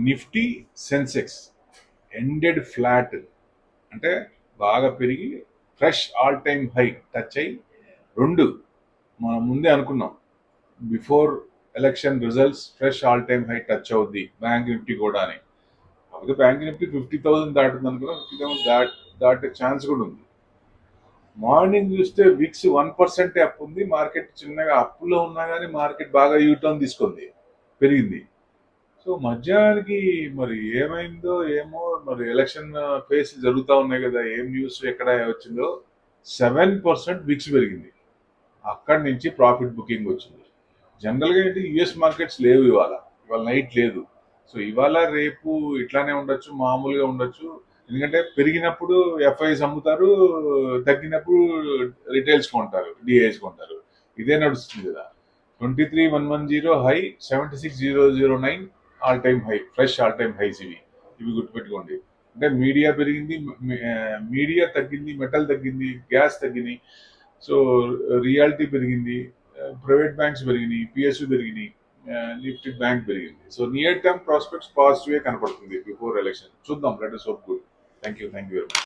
Nifty Sensex ended flat, అంటే బాగా పెరిగి fresh all time high touch అయ్యి రెండు మనం ముందే అనుకున్నాం before election results fresh all time high touch అవుద్ది బ్యాంక్ నిఫ్టీ కూడా అని. కాకపోతే బ్యాంక్ నిఫ్టీ 50,000 దాటుతుంది అనుకున్నాం. 50,000 దాటే ఛాన్స్ కూడా ఉంది. మార్నింగ్ చూస్తే విక్స్ 1% అప్ ఉంది. మార్కెట్ చిన్నగా అప్పులో ఉన్నా కానీ మార్కెట్ బాగా యూటర్న్ తీసుకుంది, పెరిగింది. సో మధ్యాహ్నానికి మరి ఏమైందో ఏమో, మరి ఎలక్షన్ ఫేస్ జరుగుతూ ఉన్నాయి కదా, ఏం న్యూస్ ఎక్కడ వచ్చిందో 7% విక్స్ పెరిగింది. అక్కడి నుంచి ప్రాఫిట్ బుకింగ్ వచ్చింది. జనరల్గా ఏంటి, యుఎస్ మార్కెట్స్ లేవు ఇవాళ నైట్ లేదు. సో ఇవాళ రేపు ఇట్లానే ఉండొచ్చు, మామూలుగా ఉండొచ్చు. ఎందుకంటే పెరిగినప్పుడు ఎఫ్ఐస్ అమ్ముతారు, తగ్గినప్పుడు రిటైల్స్ కొంటారు, డిఐస్ కొంటారు. ఇదే నడుస్తుంది కదా. 23,110 high, 76,009 all time high, fresh all time highs ఇవి గుర్తుపెట్టుకోండి. అంటే మీడియా పెరిగింది, మీడియా తగ్గింది, మెటల్ తగ్గింది, గ్యాస్ తగ్గింది. సో రియాలిటీ పెరిగింది, ప్రైవేట్ బ్యాంక్స్ పెరిగినాయి, పిఎస్యు పెరిగినాయి, నిఫ్టీ బ్యాంక్ పెరిగింది. So near term prospects positive కనపడుతుంది బిఫోర్ ఎలక్షన్. చూద్దాం, let us hope good. Thank you very much.